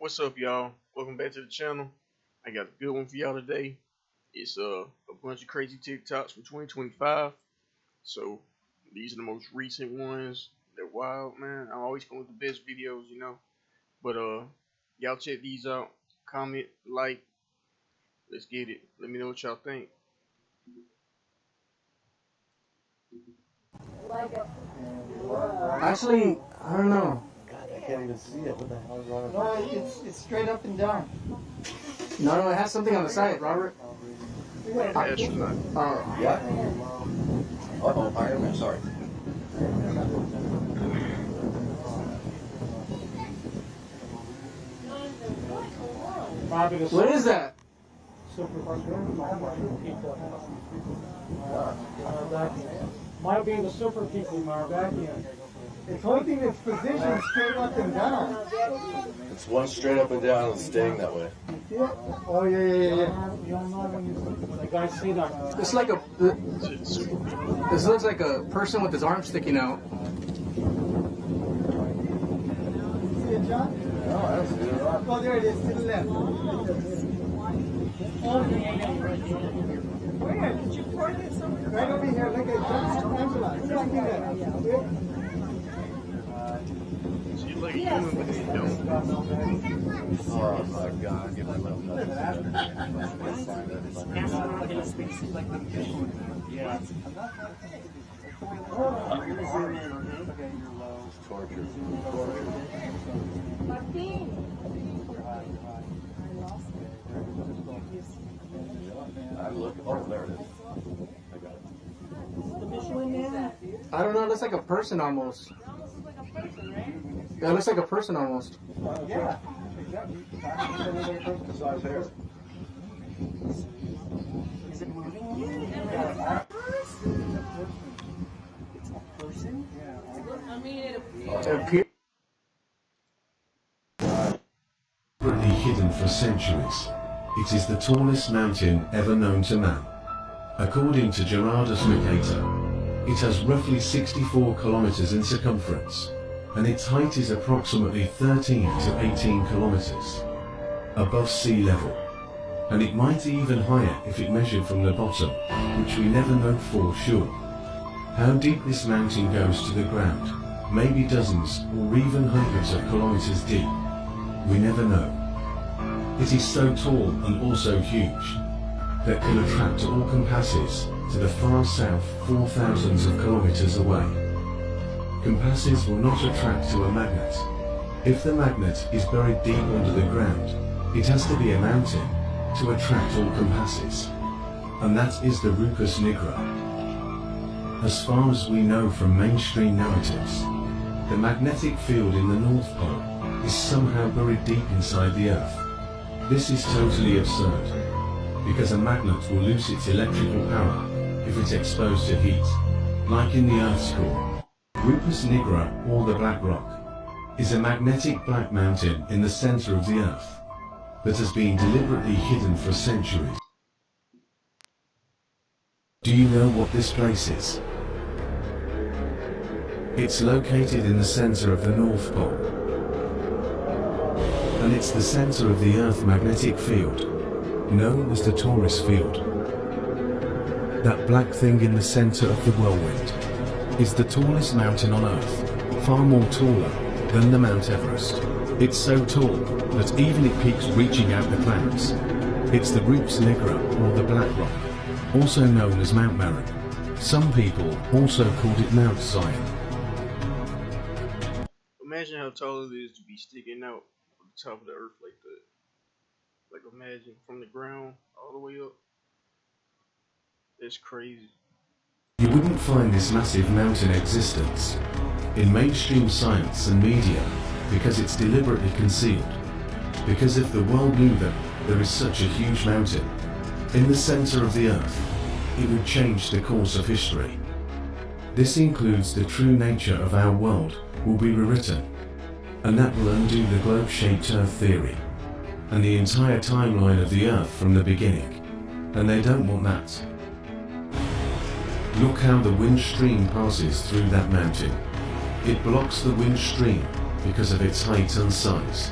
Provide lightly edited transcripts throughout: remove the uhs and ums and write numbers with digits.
What's up, y'all? Welcome back to the channel. I got a good one for y'all today. It's a bunch of crazy TikToks from 2025. So these are the most recent ones. They're wild, man. I'm always going with the best videos, you know. But y'all check these out. Comment, like. Let's get it. Let me know what y'all think. Actually, I don't know. God, I can't even see it. What the hell is wrong with No, it's straight up and down. No, it has something on the side, Robert. Astronaut. What? Uh-oh, Iron Man, sorry. What is that? Might be the super people, Marvakian. It's holding its position straight up and down. It's one straight up and down and staying that way. See it? Oh, yeah. You'll know when you the guys see that. It's like a. This looks like a person with his arm sticking out. See it, John? No, I don't see it at all. Oh, there it is, to the left. Where? Did you point it somewhere? Right over here, look at John. Angela, it's right there. She like a human, but they don't. Oh my God, get my love nuts. Torture. I'm looking. Oh, there it is. I got it. I don't know. It looks like a person almost. Yeah, it looks like a person almost. Yeah, exactly. Size hair. Is it moving? It's a person? Yeah. It appears. Deliberately hidden for centuries, it is the tallest mountain ever known to man. According to Gerardus Mercator, it has roughly 64 kilometers in circumference, and its height is approximately 13 to 18 kilometers above sea level, and it might be even higher if it measured from the bottom, which we never know for sure. How deep this mountain goes to the ground, maybe dozens or even hundreds of kilometers deep, we never know. It is so tall and also huge that can attract all compasses to the far south 4,000 of kilometers away. Compasses will not attract to a magnet. If the magnet is buried deep under the ground, it has to be a mountain to attract all compasses. And that is the Rupus nigra. As far as we know from mainstream narratives, the magnetic field in the North Pole is somehow buried deep inside the Earth. This is totally absurd, because a magnet will lose its electrical power if it's exposed to heat, like in the Earth's core. Rupus nigra, or the Black Rock, is a magnetic black mountain in the center of the Earth that has been deliberately hidden for centuries. Do you know what this place is? It's located in the center of the North Pole, and it's the center of the Earth magnetic field, known as the Taurus field. That black thing in the center of the whirlwind is the tallest mountain on Earth, far more taller than the Mount Everest. It's so tall that even it peaks reaching out the clouds. It's the Rupus nigra, or the Black Rock, also known as Mount Meru. Some people also called it Mount Zion. Imagine how tall it is to be sticking out on the top of the earth like that. Like imagine from the ground all the way up. That's crazy. You wouldn't find this massive mountain existence in mainstream science and media because it's deliberately concealed. Because if the world knew that there is such a huge mountain in the center of the Earth, it would change the course of history. This includes the true nature of our world will be rewritten, and that will undo the globe-shaped Earth theory and the entire timeline of the Earth from the beginning, and they don't want that. Look how the wind stream passes through that mountain. It blocks the wind stream because of its height and size.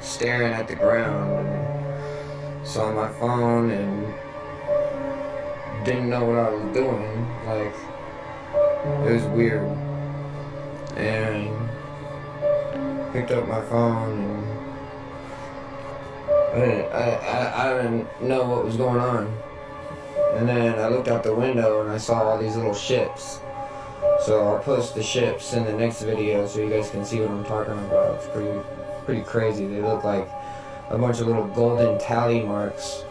staring at the ground and saw my phone and didn't know what I was doing. Like, it was weird. And picked up my phone and I didn't know what was going on. And then I looked out the window and I saw all these little ships. So I'll post the ships in the next video so you guys can see what I'm talking about. It's pretty crazy. They look like a bunch of little golden tally marks.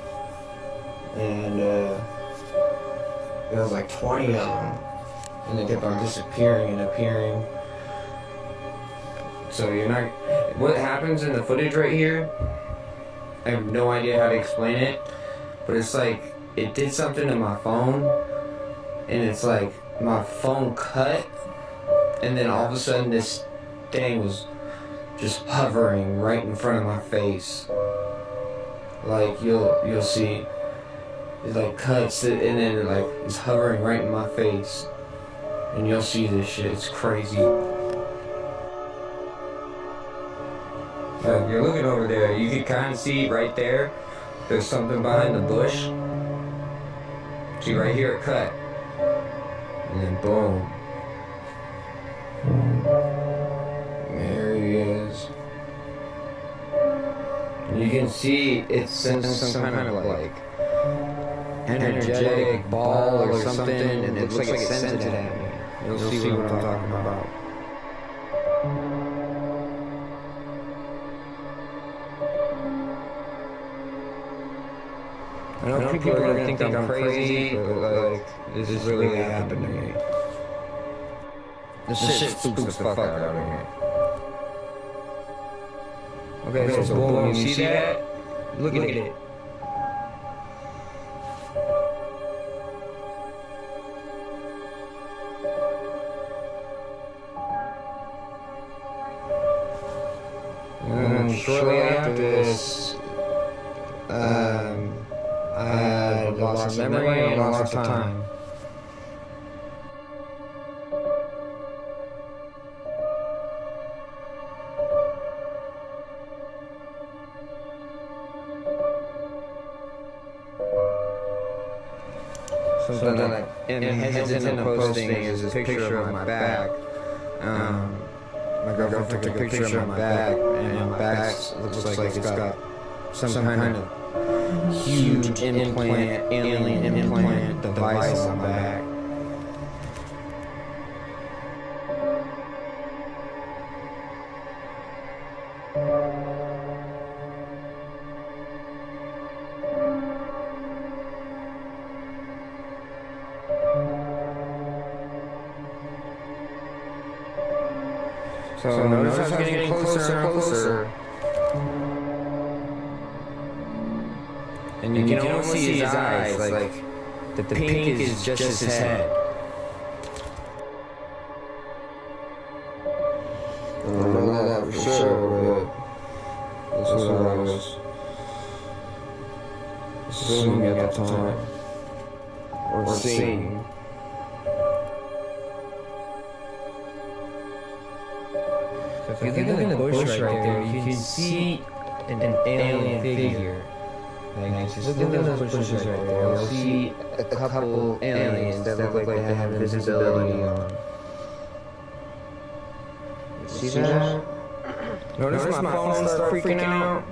And there was like 20 of them. And they kept on disappearing and appearing. So you're not... What happens in the footage right here, I have no idea how to explain it. But it's like, it did something to my phone. And it's like, my phone cut, and then all of a sudden this thing was just hovering right in front of my face. Like you'll see, it like cuts it, and then it like it's hovering right in my face, and you'll see this shit. It's crazy. You're looking over there. You can kind of see right there. There's something behind the bush. See right here, it cut. And then boom. There he is. And you can see it's some kind of like energetic ball or something, and it looks like it's sent it at me. You'll see what I'm talking about. I know people are gonna think I'm crazy, but like, this really happened to me. This shit spooks the fuck out of me. Okay, so boom, you see that? Look at it. And shortly after this, I had lost of memory and lost of time. Something that I'm hesitant of posting is this picture of my back. My girlfriend took a picture of my back, and my back looks like it's got some kind of huge implant, alien implant device on my back. So notice how it's getting closer and closer. And you can almost see his eyes, like the pink is just his head. I don't know that for sure, but that's what I was assuming at the time, or seeing. So if you look in the bush right there, you can see an alien figure. Like, just look at those bushes right there. You'll see a couple aliens that look like they have invisibility on. You see that? Notice my phone start freaking out?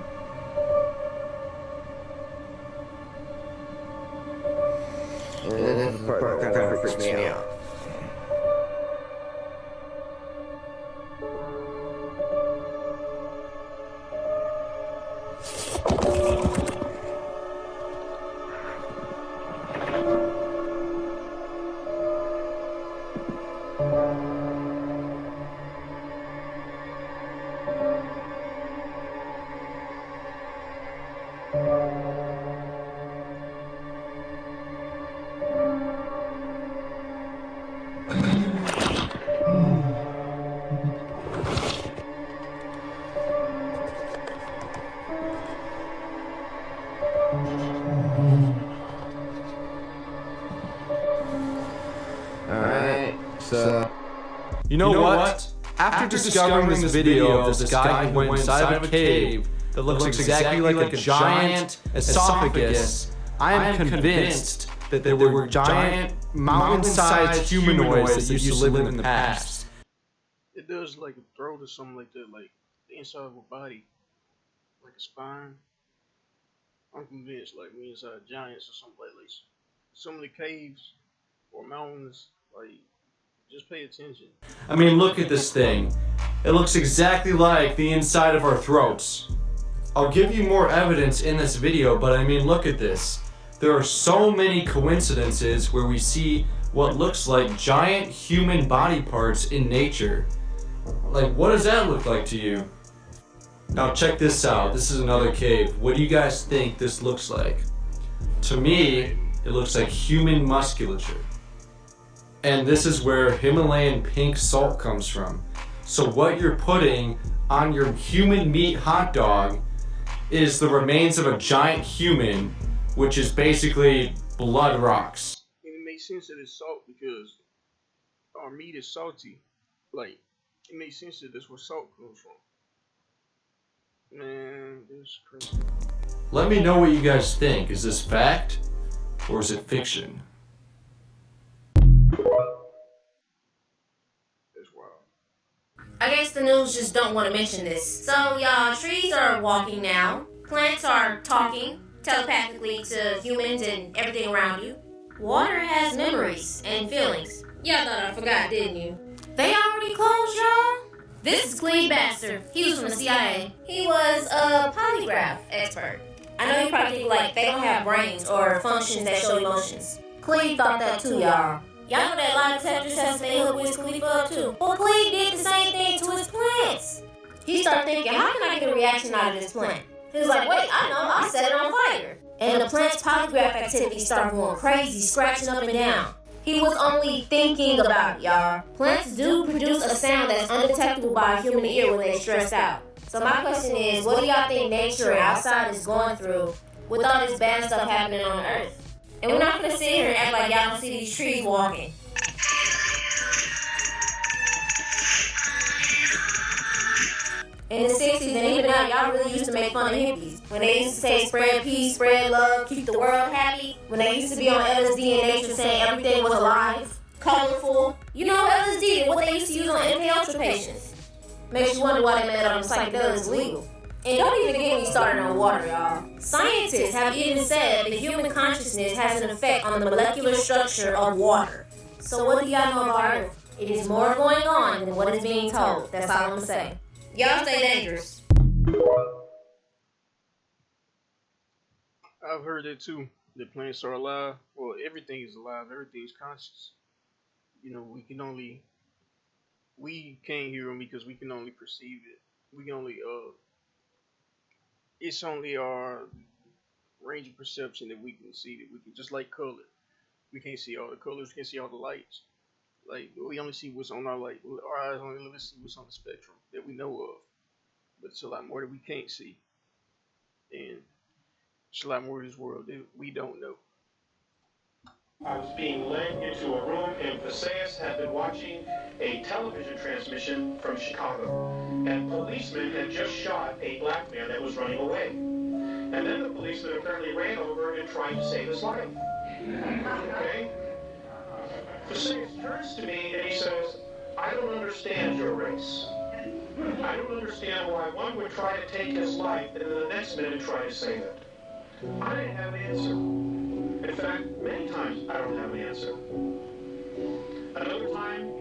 And that part kind of freaks me out. You know what? After discovering this video of this guy who went inside of a cave that looks exactly like a giant esophagus, I am convinced that there were giant mountain-sized humanoids that used to live in the past. It does like a throat or something like that, like the inside of a body, like a spine. I'm convinced, like we inside giants or something like this. Some of the caves or mountains, like, just pay attention. I mean, look at this thing. It looks exactly like the inside of our throats. I'll give you more evidence in this video, but I mean, look at this. There are so many coincidences where we see what looks like giant human body parts in nature. Like, what does that look like to you? Now check this out. This is another cave. What do you guys think this looks like? To me, it looks like human musculature. And this is where Himalayan pink salt comes from. So what you're putting on your human meat hot dog is the remains of a giant human, which is basically blood rocks. And it makes sense that it's salt because our meat is salty. Like, it makes sense that that's where salt comes from. Man, this is crazy. Let me know what you guys think. Is this fact or is it fiction? That's wild. I guess the news just don't want to mention this. So, y'all, trees are walking now. Plants are talking telepathically to humans and everything around you. Water has memories and feelings. Y'all thought I forgot, didn't you? They already closed, y'all? This is Cleve Baxter. He was from the CIA. He was a polygraph expert. I know you probably think like they don't have brains or functions that show emotions. Cleve thought that too, y'all. Y'all know that lie detector test they hooked Wiz Khalifa up too. Well, Cleve did the same thing to his plants. He started thinking, how can I get a reaction out of this plant? He was like, wait, I know, I set it on fire. And the plant's polygraph activity started going crazy, scratching up and down. He was only thinking about it, y'all. Plants do produce a sound that's undetectable by a human ear when they're stressed out. So my question is, what do y'all think nature outside is going through with all this bad stuff happening on the earth? And we're not gonna sit here and act like y'all don't see these trees walking. In the 60s and even now, y'all really used to make fun of hippies. When they used to say spread peace, spread love, keep the world happy. When they used to be on LSD and nature saying everything was alive, colorful. You know, LSD, what they used to use on MK Ultra patients. Makes you wonder why they made all them psychedelics legal. And don't even get me started on water, y'all. Scientists have even said that human consciousness has an effect on the molecular structure of water. So what do y'all know about Earth? It is more going on than what is being told. That's all I'm gonna say. Y'all stay dangerous. I've heard that too. The plants are alive. Well, everything is alive. Everything is conscious. You know, we can't hear them because we can only perceive it. We can only it's only our range of perception that we can see that we can, just like color. We can't see all the colors. We can't see all the lights. Like, we only see what's on our light. Our eyes only see what's on the spectrum that we know of. But it's a lot more that we can't see. And it's a lot more of this world that we don't know. I was being led into a room, and Visayas had been watching a television transmission from Chicago. And policemen had just shot a black man that was running away. And then the policeman apparently ran over and tried to save his life. Okay? Visayas turns to me and he says, I don't understand your race. I don't understand why one would try to take his life and then the next minute try to save it. I didn't have an answer. In fact, many times I don't have an answer. Another time,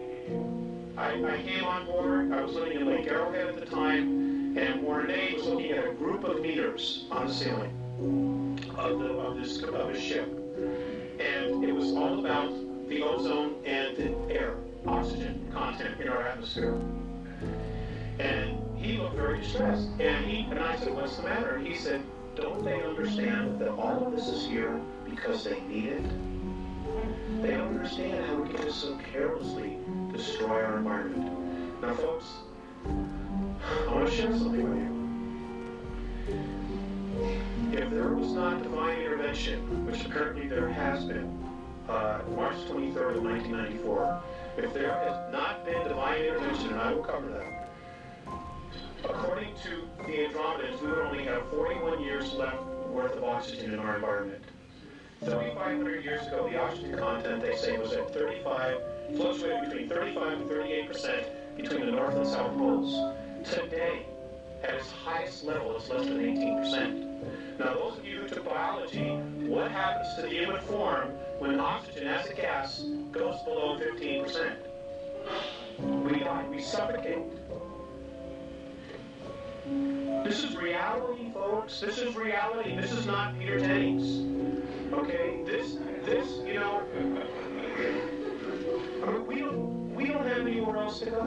I came on board. I was living in Lake Arrowhead at the time, and Warren was looking at a group of meters on the ceiling of his ship. And it was all about the ozone and the air, oxygen content in our atmosphere. And he looked very distressed. And I said, what's the matter? He said, don't they understand that all of this is here because they need it? They don't understand how we can just so carelessly destroy our environment. Now, folks, I want to share something with you. If there was not divine intervention, which apparently there has been, March 23rd of 1994, if there has not been divine intervention, and I will cover that, according to the Andromedans, we would only have 41 years left worth of oxygen in our environment. 3,500 years ago, the oxygen content, they say, was at 35, fluctuated between 35 and 38% between the North and South Poles. Today, at its highest level, it's less than 18%. Now, those of you who took biology, what happens to the human form when oxygen as a gas goes below 15%? We die, we suffocate. This is reality, folks. This is reality. This is not Peter Jennings. Okay, this, you know, I mean, we don't have anywhere else to go.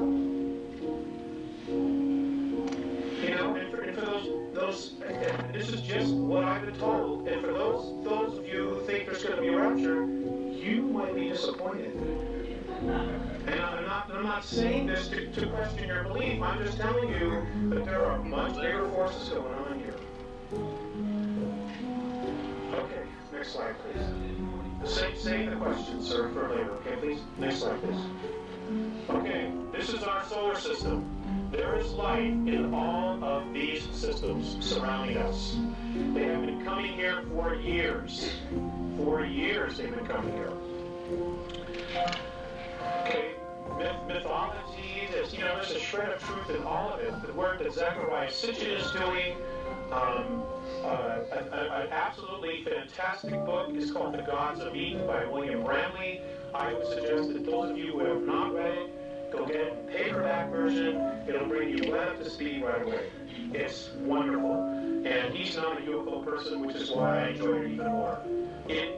You know, and for those, this is just what I've been told. And for those of you who think there's going to be a rapture, you might be disappointed. And I'm not saying this to question your belief. I'm just telling you that there are much bigger forces going on here. Okay, next slide, please. Save the question, sir, for later. Okay, please. Next slide, please. Okay, this is our solar system. There is life in all of these systems surrounding us. They have been coming here for years. For years they've been coming here. Okay, mythology, there's a shred of truth in all of it. The work that Zecharia Sitchin is doing, an absolutely fantastic book is called The Gods of Eden by William Bramley. I would suggest that those of you who have not read it, go get it in paperback version. It'll bring you right up to speed right away. It's wonderful. And he's not a UFO person, which is why I enjoy it even more.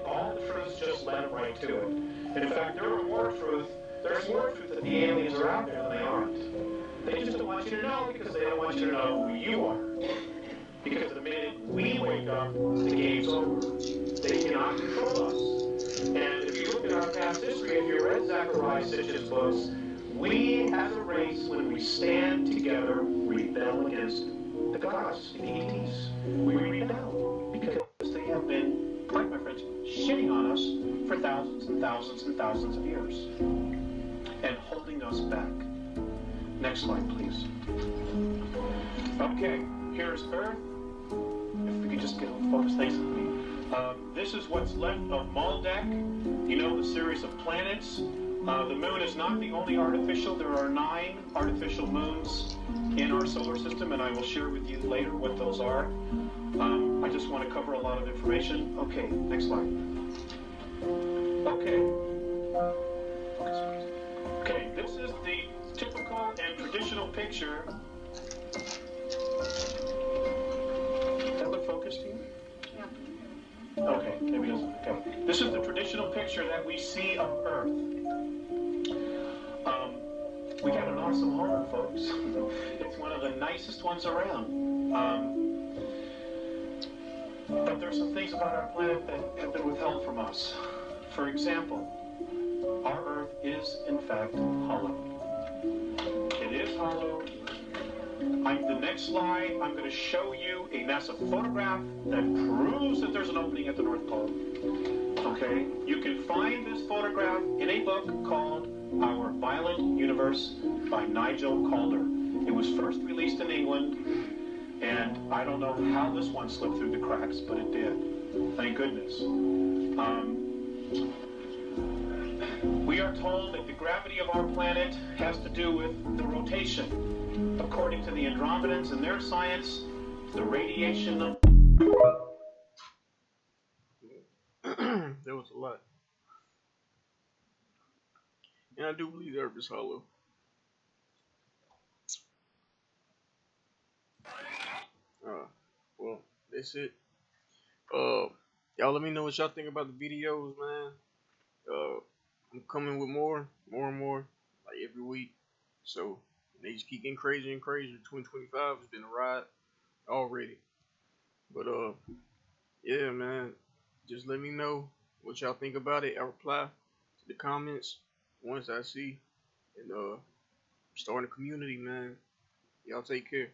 All the truths just led right to it. And in fact, there's more truth that the aliens are out there than they aren't. They just don't want you to know because they don't want you to know who you are. Because the minute we wake up, the game's over. They cannot control us. And if you look at our past history, if you read Zecharia Sitchin's books, we as a race, when we stand together, rebel against the gods, the deities. We rebel because they have been, like my friends, shitting on us for thousands and thousands and thousands of years and holding us back. Next slide, please. Okay, here's Earth. If we could just get a focus, thanks. This is what's left of Maldek. You know, the series of planets. The moon is not the only artificial. There are 9 artificial moons in our solar system, and I will share with you later what those are. I just want to cover a lot of information. Okay, next slide. Okay. Okay, this is the typical and traditional picture. That look focused to you? Yeah. Okay, maybe it doesn't. Okay. This is the traditional picture that we see of Earth. We got an awesome home, folks. It's one of the nicest ones around. But there's some things about our planet that have been withheld from us. For example, our Earth is, in fact, hollow. It is hollow. The next slide, I'm going to show you a NASA photograph that proves that there's an opening at the North Pole. Okay? You can find this photograph in a book called Our Violent Universe by Nigel Calder. It was first released in England, and I don't know how this one slipped through the cracks, but it did. Thank goodness. We are told that the gravity of our planet has to do with the rotation. According to the Andromedans and their science, the radiation of... There was a lot. And I do believe the Earth is hollow. Well, that's it. Y'all let me know what y'all think about the videos, man. I'm coming with more and more, like every week. So they just keep getting crazier and crazier. 2025 has been a ride already. But yeah, man. Just let me know what y'all think about it. I'll reply to the comments once I see. And starting a community, man. Y'all take care.